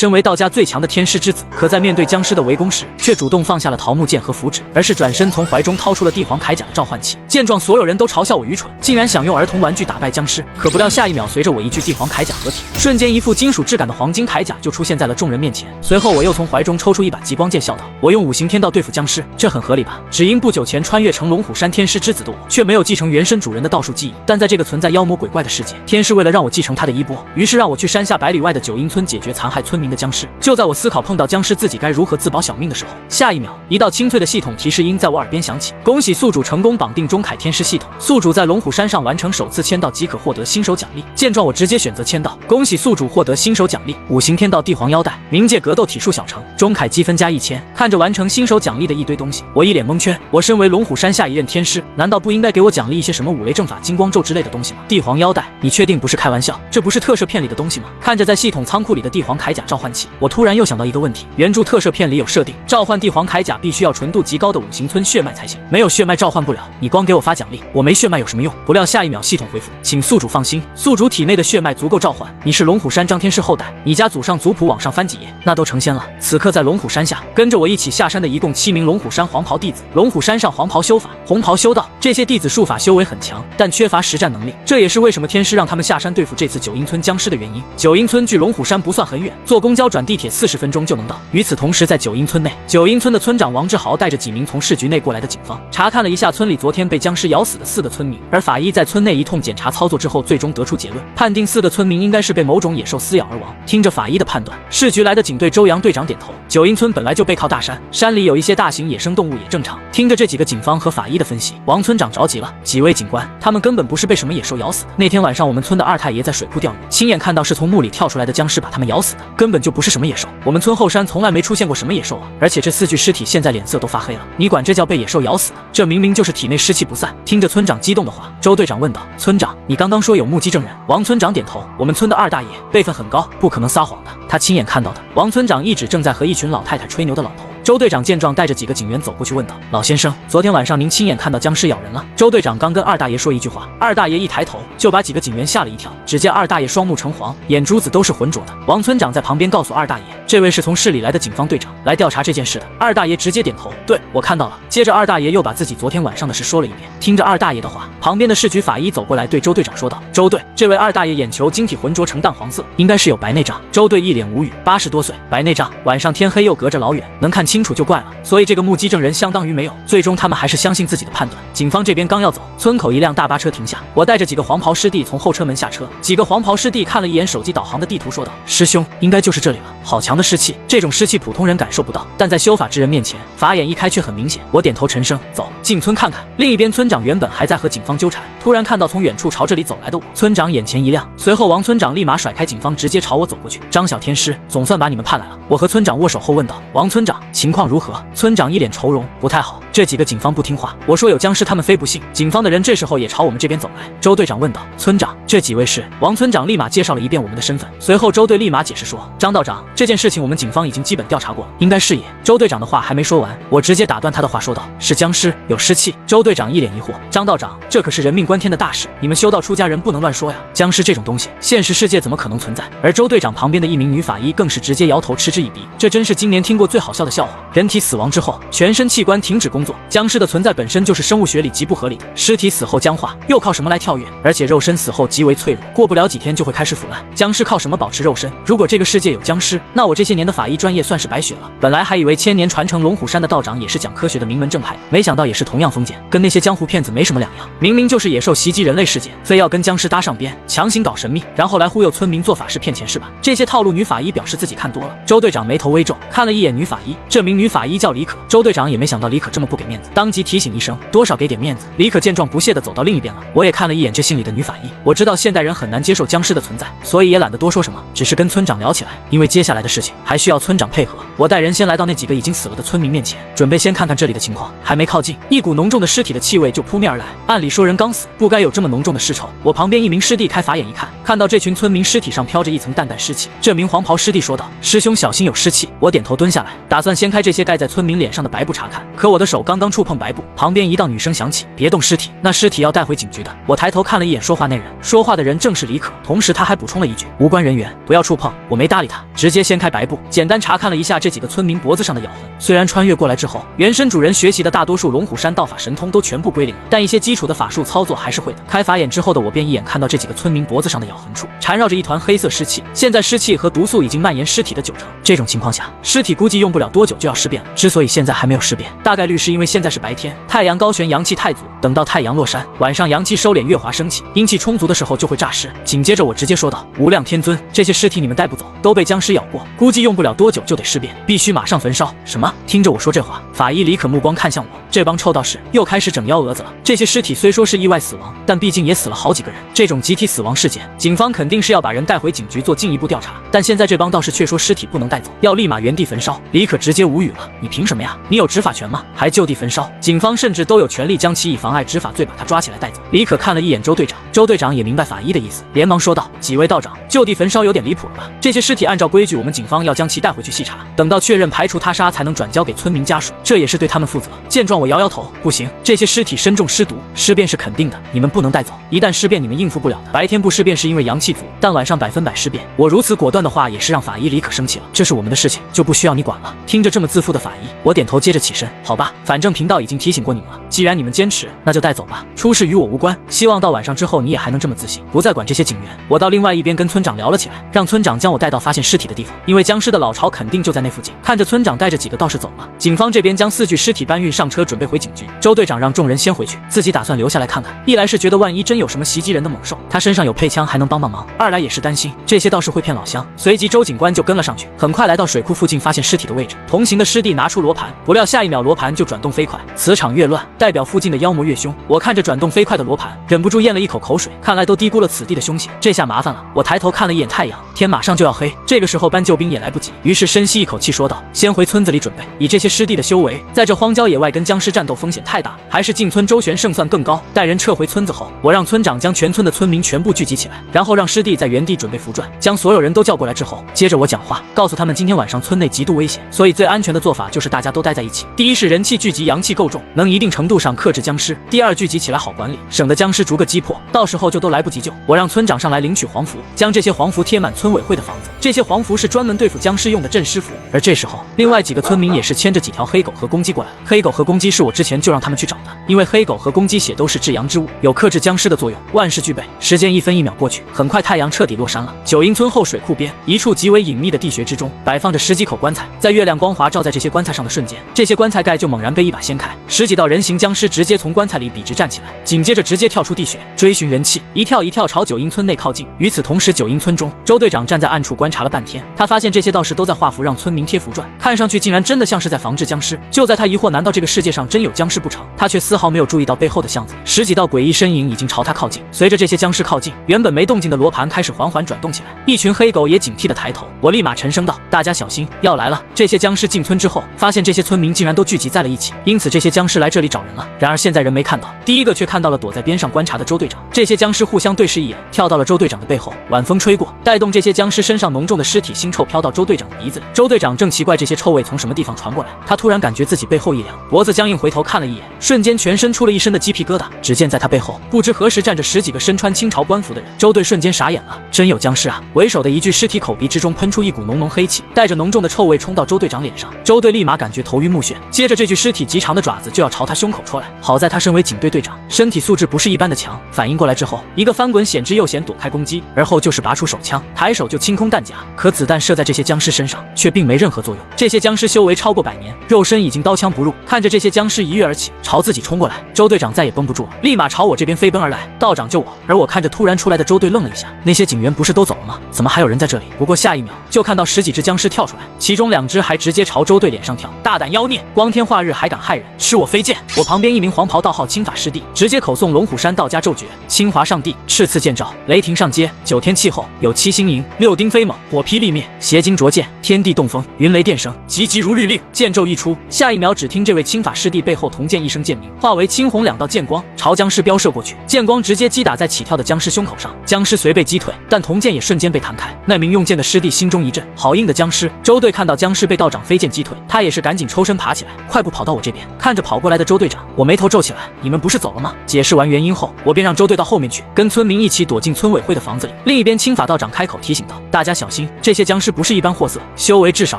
身为道家最强的天师之子，可在面对僵尸的围攻时，却主动放下了桃木剑和符纸，而是转身从怀中掏出了帝皇铠甲的召唤器。见状，所有人都嘲笑我愚蠢，竟然想用儿童玩具打败僵尸。可不料下一秒，随着我一具帝皇铠甲合体，瞬间一副金属质感的黄金铠甲就出现在了众人面前。随后我又从怀中抽出一把极光剑，笑道：“我用五行天道对付僵尸，这很合理吧？只因不久前穿越成龙虎山天师之子的我，却没有继承原生主人的道术记忆。但在这个存在妖魔鬼怪的世界，天师为了让我继承他的衣钵，于是让我去山下百里外的九阴村解决残害村民的僵尸。就在我思考碰到僵尸自己该如何自保小命的时候，下一秒，一道清脆的系统提示音在我耳边响起：恭喜宿主成功绑定中铠天师系统，宿主在龙虎山上完成首次签到即可获得新手奖励。见状，我直接选择签到，恭喜宿主获得新手奖励：五行天道帝皇腰带、冥界格斗体术小成、中铠积分加1000。看着完成新手奖励的一堆东西，我一脸蒙圈。我身为龙虎山下一任天师，难道不应该给我奖励一些什么五雷正法、金光咒之类的东西吗？帝皇腰带，你确定不是开玩笑？这不是特摄片里的东西吗？看着在系统仓库里的帝皇铠甲召唤器，我突然又想到一个问题：原著特摄片里有设定，召唤帝皇铠甲必须要纯度极高的五行村血脉才行，没有血脉召唤不了。你光给我发奖励，我没血脉有什么用？不料下一秒系统回复：请宿主放心，宿主体内的血脉足够召唤。你是龙虎山张天师后代，你家祖上族谱往上翻几页，那都成仙了。此刻在龙虎山下，跟着我一起下山的一共7名龙虎山黄袍弟子。龙虎山上黄袍修法，红袍修道，这些弟子术法修为很强，但缺乏实战能力，这也是为什么天师让他们下山对付这次九阴村僵尸的原因。九阴村距龙虎山不算很远，坐公交转地铁40分钟就能到。与此同时，在九阴村内，九阴村的村长王志豪带着几名从市局内过来的警方，查看了一下村里昨天被僵尸咬死的4个村民，而法医在村内一通检查操作之后，最终得出结论，判定4个村民应该是被某种野兽撕咬而亡。听着法医的判断，市局来的警队周阳队长点头。九阴村本来就背靠大山，山里有一些大型野生动物也正常。听着这几个警方和法医的分析，王村长着急了：几位警官，他们根本不是被什么野兽咬死的。那天晚上我们村的二太爷在水库钓鱼，亲眼看到是从墓里跳出来的僵尸把他们咬死的，根本就不是什么野兽。我们村后山从来没出现过什么野兽啊！而且这4具尸体现在脸色都发黑了，你管这叫被野兽咬死的？这明明就是体内湿气不散。听着村长激动的话，周队长问道：村长，你刚刚说有目击证人？王村长点头：我们村的二大爷辈分很高，不可能撒谎的，他亲眼看到的。王村长一指正在和一群老太太吹牛的老头。周队长见状，带着几个警员走过去问道：老先生，昨天晚上您亲眼看到僵尸咬人了？周队长刚跟二大爷说一句话，二大爷一抬头就把几个警员吓了一跳。只见二大爷双目橙黄，眼珠子都是浑浊的。王村长在旁边告诉二大爷，这位是从市里来的警方队长，来调查这件事的。二大爷直接点头：对，我看到了。接着二大爷又把自己昨天晚上的事说了一遍。听着二大爷的话，旁边的市局法医走过来对周队长说道：周队，这位二大爷眼球晶体浑浊呈淡黄色，应该是有白内障。周队一脸无语：80多岁，白内障，晚上天黑又隔着老远，能看清楚就怪了。所以这个目击证人相当于没有。最终他们还是相信自己的判断。警方这边刚要走，村口一辆大巴车停下，我带着几个黄袍师弟从后车门下车。几个黄袍师弟看了一眼手机导航的地图，说道：师兄，应该就是这里了。好强的湿气，这种湿气普通人感受不到，但在修法之人面前，法眼一开却很明显。我点头沉声：走进村看看。另一边村长原本还在和警方纠缠，突然看到从远处朝这里走来的我，村长眼前一亮。随后王村长立马甩开警方，直接朝我走过去。张小天师，总算把你们盼来了。我和村长握手后问道：王村长，情况如何？村长一脸愁容：不太好，这几个警方不听话，我说有僵尸他们非不信。警方的人这时候也朝我们这边走来。周队长问道：村长，这几位是？王村长立马介绍了一遍我们的身份。随后周队立马解释说：张道长，这件事情我们警方已经基本调查过了，应该是也。周队长的话还没说完，我直接打断他的话说道：是僵尸，有湿气。周队长一脸疑惑：张道长，这可是人命关天的大事，你们修道出家人不能乱说呀，僵尸这种东西现实世界怎么可能存在？而周队长旁边的一名女法医更是直接摇头嗤之以鼻，这真是今年听过最好笑的笑话。人体死亡之后，全身器官停止工作，僵尸的存在本身就是生物学里极不合理的。尸体死后僵化，又靠什么来跳跃？而且肉身死后极为脆弱，过不了几天就会开始腐烂。僵尸靠什么保持肉身？如果这个世界有僵尸，那我这些年的法医专业算是白学了。本来还以为千年传承龙虎山的道长也是讲科学的名门正派，没想到也是同样封建，跟那些江湖骗子没什么两样。明明就是野兽袭击人类事件，非要跟僵尸搭上边，强行搞神秘，然后来忽悠村民做法事骗钱是吧？这些套路女法医表示自己看多了。周队长眉头微皱，看了一眼女法医，这名女法医叫李可。周队长也没想到李可这么不给面子，当即提醒一声：多少给点面子。李可见状不屑地走到另一边了。我也看了一眼这姓李的女法医，我知道现代人很难接受僵尸的存在，所以也懒得多说什么，只是跟村长聊起来，因为接下来的事情还需要村长配合。我带人先来到那几个已经死了的村民面前，准备先看看这里的情况。还没靠近，一股浓重的尸体的气味就扑面而来。按理说人刚死，不该有这么浓重的尸臭。我旁边一名师弟开法眼一看，看到这群村民尸体上飘着一层淡淡湿气。这名黄袍师弟说道：“师兄小心有湿气。”我点头蹲下来，打算掀开这些盖在村民脸上的白布查看。可我的手刚刚触碰白布，旁边一道女声响起：“别动尸体，那尸体要带回警局的。”我抬头看了一眼说话那人，说话的人正是李可，同时他还补充了一句：“无关人员，不要触碰。”我没搭理他，直接掀开白布，简单查看了一下这几个村民脖子上的咬痕。虽然穿越过来之后，原生主人学习的大多数龙虎山道法神通都全部归零了，但一些基础的法术操作还是会的。开法眼之后的我便一眼看到这几个村民脖子上的咬痕处缠绕着一团黑色湿气，现在湿气和毒素已经蔓延尸体的90%。这种情况下，尸体估计用不了多久就要尸变了。之所以现在还没有尸变，大概率是因为现在是白天，太阳高悬，阳气太足，等到太阳落山，晚上阳气收敛，月华升起，阴气充足的时候就会诈尸。紧接着我直接说道：“无量天尊，这些尸体你们带不走，都被僵尸咬过，估计用不了多久就得尸变，必须马上焚烧。”什么？听着我说这话，法医李可目光看向我，这帮臭道士又开始整幺蛾子了。这些尸体虽说是意外死亡，但毕竟也死了好几个人，这种集体死亡事件，警方肯定是要把人带回警局做进一步调查。但现在这帮道士却说尸体不能带走，要立马原地焚烧。李可直接无语了：“你凭什么呀？你有执法权吗？还就地焚烧？警方甚至都有权利将其以妨碍执法罪把他抓起来带走。”李可看了一眼周队长，周队长也明白法医的意思，连忙说道：“几位道长，就地焚烧有点离谱了吧？这些尸体按照规矩，我们警方要将其带回去细查，等到确认排除他杀，才能转交给村民家属，这也是对他们负责。”见状我摇摇头：“不行，这些尸体身中尸毒，尸变是肯定的，你们不能带走。一旦尸变，你们应付不了的。白天不尸变是因为阳气足，但晚上100%尸变。”我如此果断的话也是让法医李可生气了：“这是我们的事情，就不需要你管了。”听着这么自负的法医，我点头接着起身：“好吧，反正频道已经提醒过你们了，既然你们坚持，那就带走吧。出事与我无关，希望到晚上之后你也还能这么自信，不再管这些警员。”我到另外一边跟村长聊了起来，让村长将我带到发现尸体的地方，因为僵尸的老巢肯定就在那附近。看着村长带着几个道士走了，警方这边将4具尸体搬运上车，准备回警局。周队长让众人先回去，自己打算留下来看看。一来是觉得万一真有什么袭击人的猛兽，他身上有配枪还能帮忙；二来也是担心这些道士会骗老乡。随即周警官就跟了上去，很快来到水库附近，发现尸体的位置。同行的师弟拿出罗盘，不料下一秒罗盘就转动飞快，磁场越乱，代表附近的妖魔越凶。我看着转动飞快的罗盘，忍不住咽了一口口水，看来都低估了此地的凶险，这下麻烦了。我抬头看了一眼太阳，天马上就要黑，这个时候搬救兵也来不及，于是深吸一口气说道：“先回村子里准备。以这些师弟的修为，在这荒郊野外跟僵尸战斗风险太大，还是进村周旋胜算更高。”待人撤回村子后，我让村长将全村的村民全部聚集起来，然后让师弟在原地准备符转，将所有人都叫过来之后，接着我讲话，告诉他们今天晚上村内极度危险，所以最安全的做法就是大家都待在一起。第一是人气聚集，阳气够重，能一定程度上克制僵尸；第二，聚集起来好管理，省得僵尸逐个击破，到时候就都来不及救。我让村长上来领取黄符，将这些黄符贴满村委会的房子，这些黄符是专门对付僵尸用的镇尸符。而这时候，另外几个村民也是牵着几条黑狗和公鸡过来了。黑狗和公鸡是我之前就让他们去找的，因为黑狗和公鸡血都是至阳之物，有克制僵尸的作用，万事俱备。时间1分1秒过去，很快太阳彻底落山了。九阴村后水库边，一处极为隐秘的地穴之中，摆放着10几口棺材，在月亮光华照在这些棺材上的瞬间，这些棺材盖就猛然被一把掀开，10几道人形僵尸直接从棺材里笔直站起来，紧接着直接跳出地穴，追寻人气，一跳一跳朝九阴村内靠近。与此同时，九阴村中，周队长站在暗处观察了半天，他发现这些道士都在画符让村民贴符转，看上去竟然真的像是在防治僵尸。就在他疑惑难道这个世界上真有僵尸不成，他却丝毫没有注意到背后的巷子，10几道诡异身影已经朝他靠近。随着这些僵尸靠近，原本没动静的罗盘开始缓缓转动起来，一群黑狗也警惕地抬头。我立马沉声道：“大家小心，要来了！”这些僵尸进村之后，发现这些村民竟然都聚集在了一起，因此这些僵尸来这里找人了。然而现在人没看到，第一个却看到了躲在边上观察的周队长。这些僵尸互相对视一眼，跳到了周队长的背后。晚风吹过，带动这些僵尸身上浓重的尸体腥臭飘到周队长的鼻子里。周队长正奇怪这些臭味从什么地方传过来，他突然感觉自己背后一凉，脖子僵硬，回头看了一眼，瞬间全身出了一身的鸡皮疙瘩。只见在他背后，不知何时站着10几个身穿清朝官服的人。周队瞬间傻眼了，真有僵尸啊！为首的一具尸体口鼻之中喷出一股浓浓黑气，带着浓重的臭味冲到周队长脸上。周队立马感觉头晕目眩，接着这具尸体极长的爪子就要朝他胸口戳来。好在他身为警队队长，身体素质不是一般的强，反应过来之后，一个翻滚险之又险躲开攻击，而后就是拔出手枪，抬手就清空弹夹。可子弹射在这些僵尸身上，却并没任何作用。这些僵尸修为超过100年，肉身已经刀枪不入。看着这些僵尸一跃而起，朝自己冲过来，周队长再也绷不住了，立马朝我这边飞奔而来。道长救我！而我看着突然出来的周队愣了一下，那些警员不是都走了吗？怎么还有人在这里？不过下一秒就看到10几只僵尸跳出来，其中2只还直接朝周队脸上跳。大胆妖孽，光天化日还敢害人，吃我飞剑！我旁边一名黄袍道号清法师弟直接口诵龙虎山道家咒诀：清华上帝，赤刺剑照，雷霆上街，9天气候，有7星迎，6丁飞猛，火劈立灭，邪精灼剑，天地动风，云雷电声，急急如律令。剑咒一出，下一秒只听这位清法师弟背后铜剑一声剑鸣，化为青红2道剑光，朝僵尸飙射过去，剑光直接击打在起跳的僵尸胸口上，僵尸随被击退，但铜剑也瞬间被弹开。那名用剑的师弟心中一震，好硬的僵尸！周队看到僵尸被道长飞剑击退，他也是赶紧抽身爬起来，快步跑到我这边。看着跑过来的周队长，我眉头皱起来，你们不是走了吗？解释完原因后，我便让周队到后面去，跟村民一起躲进村委会的房子里。另一边，青法道长开口提醒道：“大家小心，这些僵尸不是一般货色，修为至少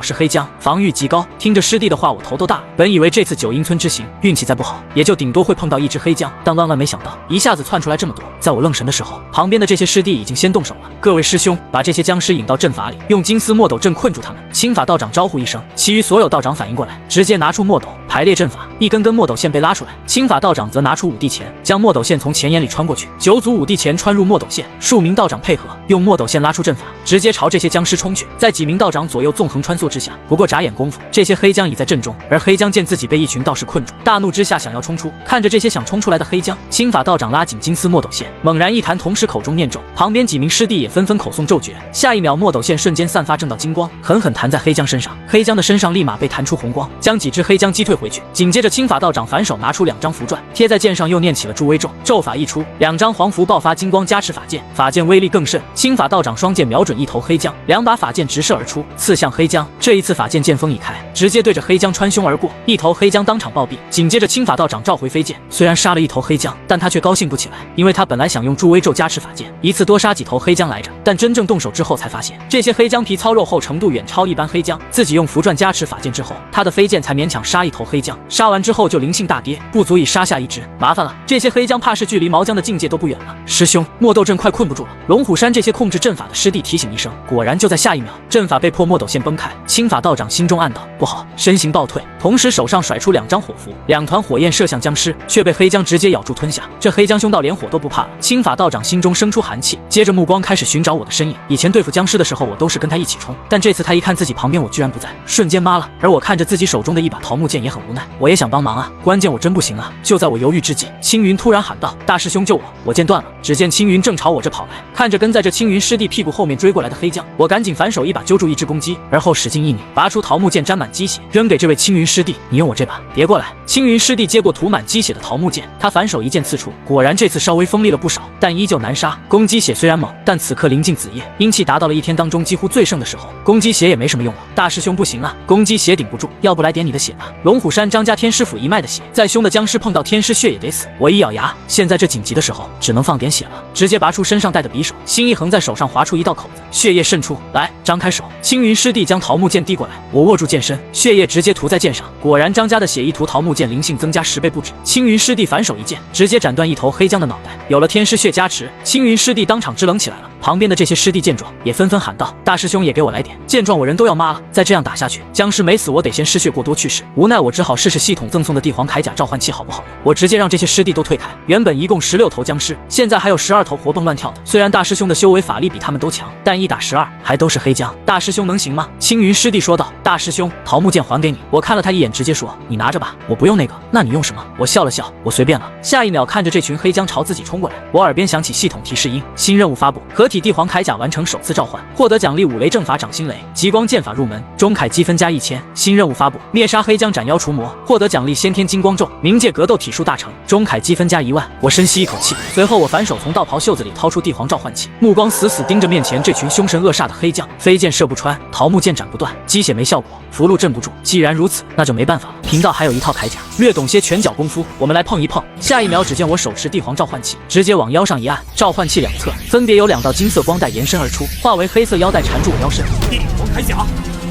是黑僵，防御极高。”听着师弟的话，我头都大了。本以为这次九阴村之行运气再不好，也就顶多会碰到一只黑僵，但万万没想到，一下子窜出来这么多。在我愣神的时候，旁边的这些师弟已经先动手了。各位师兄，把这些僵尸引到阵法里，用金丝墨斗阵困住他们。青法道长招呼一声，其余所有道长反应过来，直接拿出墨斗排列阵法。一根根墨斗线被拉出来，青法道长则拿出五帝钱，将墨斗线从前沿里穿过去。9组五帝钱穿入墨斗线，数名道长配合，用墨斗线拉出阵法，直接朝这些僵尸冲去。在几名道长左右纵横穿梭之下，不过眨眼功夫，这些黑僵已在阵中。而黑僵见自己被一群道士困住，大怒之下想要冲出。看着这些想冲出来的黑僵，青法道长拉紧金丝墨斗线，猛然一弹，同时口中念咒。旁边几名师弟也纷纷口诵咒诀。下一秒，墨斗线瞬间散发正道金光，狠狠弹在黑僵身上。黑僵的身上立马被弹出红光，将几只黑僵击退回去。紧接着，青法道长反手拿出2张符篆，贴在剑上，又念起了助威咒。咒法一出，2张黄符爆发金光，加持法剑，法剑威力更甚。青法道长双剑瞄准一头黑僵，2把法剑直射而出，刺向黑僵。这一次法剑剑锋已开，直接对着黑僵穿胸而过，一头黑僵当场暴毙。紧接着，青法道长召回飞剑，虽然杀了一头黑僵，但他却高兴不起来，因为他本来想用助威咒加持法剑，一次多杀几头黑僵来着。但真正动手之后才发现，这些黑僵皮糙肉厚程度远超一般黑僵，自己用符篆加持法剑之后，他的飞剑才勉强杀一头黑僵，杀完之后就灵性大跌，不足以杀下一只。麻烦了，这些黑僵怕是距离毛僵的境界都不远了。师兄，墨斗阵快困不住了。龙虎山这些控制阵法的师弟提醒一声，果然就在下一秒，阵法被迫墨斗线崩开。青法道长心中暗道不好，身形暴退，同时手上甩出2张火符，2团火焰射向僵尸，却被黑僵直接咬住吞下。这黑僵凶到连火都不怕了。青法道长心中生出寒气，接着目光开始寻找我的身影。以前对付僵尸的时候，我都是跟他一起冲，但这次他一看自己旁边我居然不在，瞬间麻了。而我看着自己手中的一把桃木剑也很无奈，我也想帮忙啊，关键我真不行啊。就在我犹豫之际，青云突然喊道：“大师兄救我！”我剑断了。只见青云正朝我这跑来，看着跟在这青云师弟屁股后面追过来的黑僵，我赶紧反手一把揪住一只公鸡，而后使劲一拧，拔出桃木剑沾满鸡血，扔给这位青云师弟：“你用我这把，别过来。”青云师弟接过涂满鸡血的桃木剑，他反手一剑刺出，果然这次稍微锋利了不少，但依旧难杀。公鸡血虽然猛，但此刻临近子夜，阴气达到了1天当中几乎最盛的时候，公鸡血也没什么用了。大师兄不行啊，公鸡血顶不住，要不来点你的血吧？龙虎山张家天师府一脉的血，再凶的僵尸碰到天师血也得死。我一咬牙，现在这紧急的时候，只能放点血了，直接拔出身上带的匕首，心一横，在手上划出一道口子，血液渗出来。张开手，青云师弟将桃木剑递过来，我握住剑身，血液直接涂在剑上。果然张家的血一涂桃木剑灵性增加10倍不止。青云师弟反手一剑，直接斩断一头黑僵的脑袋。有了天师血加持，青云师弟当场支棱起来了。旁边的这些师弟见状，也纷纷喊道：“大师兄也给我来点！”见状我人都要麻了，再这样打下去，僵尸没死我得先失血过多去世。无奈我只好试试系统赠送的帝皇铠甲召唤器好不好？我直接让这些师弟都退开。原本一共16头僵尸，现在还有12头活蹦乱跳的。虽然大师兄的修为法力比他们都强，但1打12还都是黑僵，大师兄能行吗？青云师弟说道：“大师兄，桃木剑还给你。”我看了他一眼，直接说：“你拿着吧，我不用那个。”那你用什么？我笑了笑，我随便了。下一秒，看着这群黑僵朝自己冲过来，我耳边响起系统提示音：新任务发布，合体帝皇铠甲完成首次召唤，获得奖励5雷正法掌心雷，极光剑法入门，中铠积分加1000。新任务发布，灭杀黑僵斩妖除魔，获得奖励先天金光咒，冥界格斗体术大成，中铠积分加1万。我深吸一口气，随后我反手从道袍袖子里掏出帝皇召唤器，目光死死盯着面前这群凶神恶煞的黑僵。飞剑射不穿，桃木剑斩不断，鸡血没效果，符箓镇不住。既然如此，那就没办法了。贫道还有一套铠甲，略懂些拳脚功夫，我们来碰一碰。下一秒，只见我手持帝皇召唤器，直接往腰上一按，召唤器两侧分别有2道金色光带延伸而出，化为黑色腰带缠住我腰身。帝皇铠甲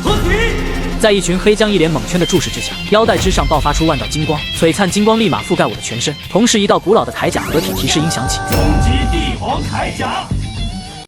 合体。在一群黑僵一脸蒙圈的注视之下，腰带之上爆发出万道金光，璀璨金光立马覆盖我的全身。同时，一道古老的铠甲合体提示音响起：终极帝皇铠甲。